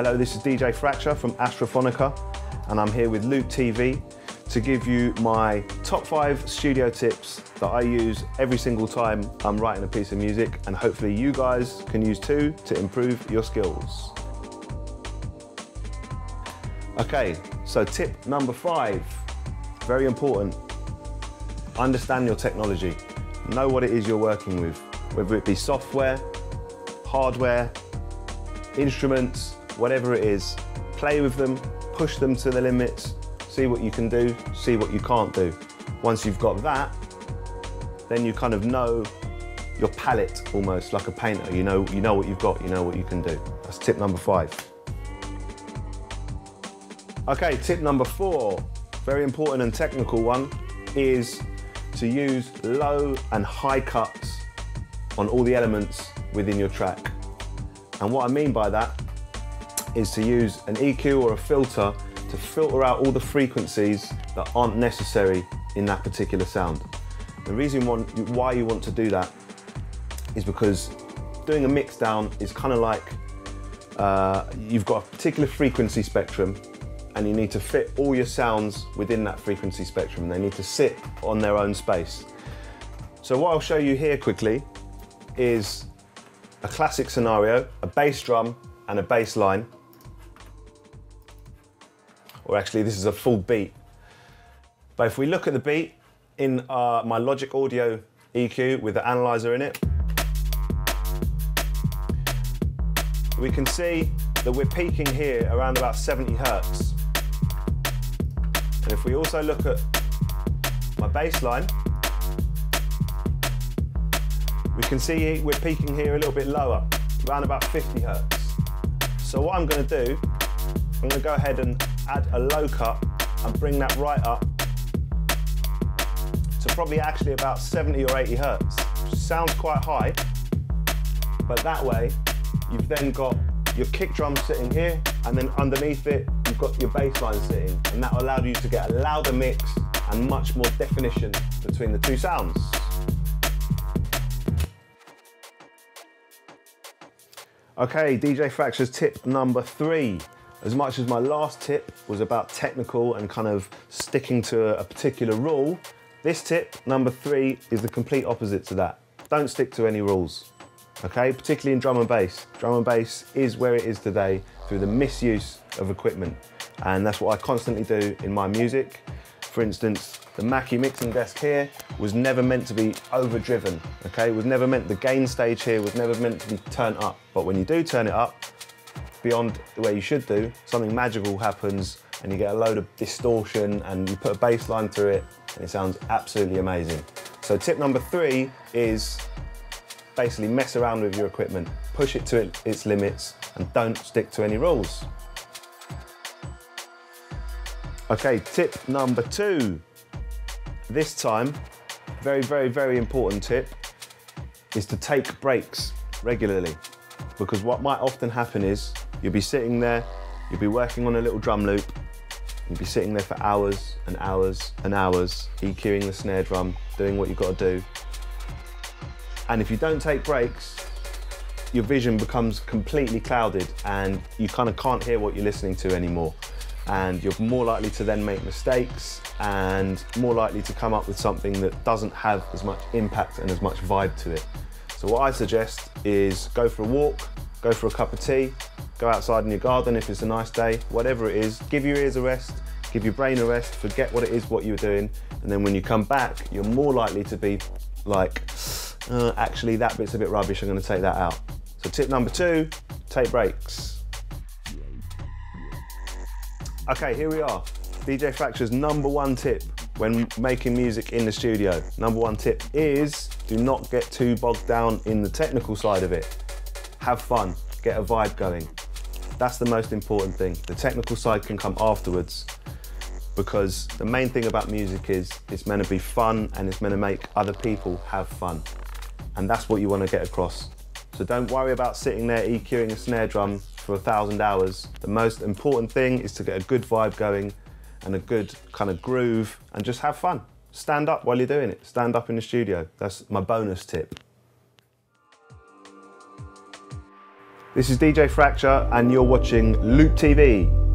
Hello, this is DJ Fracture from Astrophonica, and I'm here with LoopTV to give you my top 5 studio tips that I use every single time I'm writing a piece of music, and hopefully you guys can use too to improve your skills. Okay, so tip number 5, very important. Understand your technology. Know what it is you're working with, whether it be software, hardware, instruments, whatever it is. Play with them, push them to the limits, see what you can do, see what you can't do. Once you've got that, then you kind of know your palette almost, like a painter. You know what you've got, you know what you can do. That's tip number 5. Okay, tip number 4, very important and technical one, is to use low and high cuts on all the elements within your track. And what I mean by that is to use an EQ or a filter to filter out all the frequencies that aren't necessary in that particular sound. The reason why you want to do that is because doing a mix down is kind of like you've got a particular frequency spectrum and you need to fit all your sounds within that frequency spectrum. They need to sit on their own space. So what I'll show you here quickly is a classic scenario, a bass drum and a bass line. Or actually this is a full beat. But if we look at the beat in my Logic Audio EQ with the analyzer in it, we can see that we're peaking here around about 70 Hertz. And if we also look at my bass line, we can see we're peaking here a little bit lower, around about 50 Hertz. So what I'm going to do, I'm going to go ahead and add a low cut and bring that right up to probably actually about 70 or 80 Hertz. Sounds quite high, but that way you've then got your kick drum sitting here, and then underneath it you've got your bass line sitting, and that will allow you to get a louder mix and much more definition between the two sounds. Okay, DJ Fractures tip number 3. As much as my last tip was about technical and kind of sticking to a particular rule, this tip number 3 is the complete opposite to that. Don't stick to any rules, okay? Particularly in drum and bass. Drum and bass is where it is today through the misuse of equipment. And that's what I constantly do in my music. For instance, the Mackie mixing desk here was never meant to be overdriven, okay? It was never meant, the gain stage here was never meant to be turned up. But when you do turn it up, beyond the way you should do, something magical happens and you get a load of distortion and you put a bass line through it and it sounds absolutely amazing. So tip number 3 is basically mess around with your equipment, push it to its limits and don't stick to any rules. Okay, tip number 2. This time, very, very, very important tip is to take breaks regularly, because what might often happen is you'll be sitting there, you'll be working on a little drum loop, you'll be sitting there for hours and hours and hours, EQing the snare drum, doing what you've got to do. And if you don't take breaks, your vision becomes completely clouded and you kind of can't hear what you're listening to anymore. And you're more likely to then make mistakes and more likely to come up with something that doesn't have as much impact and as much vibe to it. So what I suggest is go for a walk, go for a cup of tea, go outside in your garden if it's a nice day, whatever it is, give your ears a rest, give your brain a rest, forget what it is what you're doing, and then when you come back, you're more likely to be like, actually that bit's a bit rubbish, I'm going to take that out. So tip number 2, take breaks. Okay, here we are. DJ Fracture's number 1 tip when making music in the studio. Number 1 tip is do not get too bogged down in the technical side of it. Have fun, get a vibe going. That's the most important thing. The technical side can come afterwards, because the main thing about music is it's meant to be fun and it's meant to make other people have fun. And that's what you want to get across. So don't worry about sitting there EQing a snare drum for 1,000 hours. The most important thing is to get a good vibe going and a good kind of groove and just have fun. Stand up while you're doing it. Stand up in the studio. That's my bonus tip. This is DJ Fracture and you're watching LoopTV.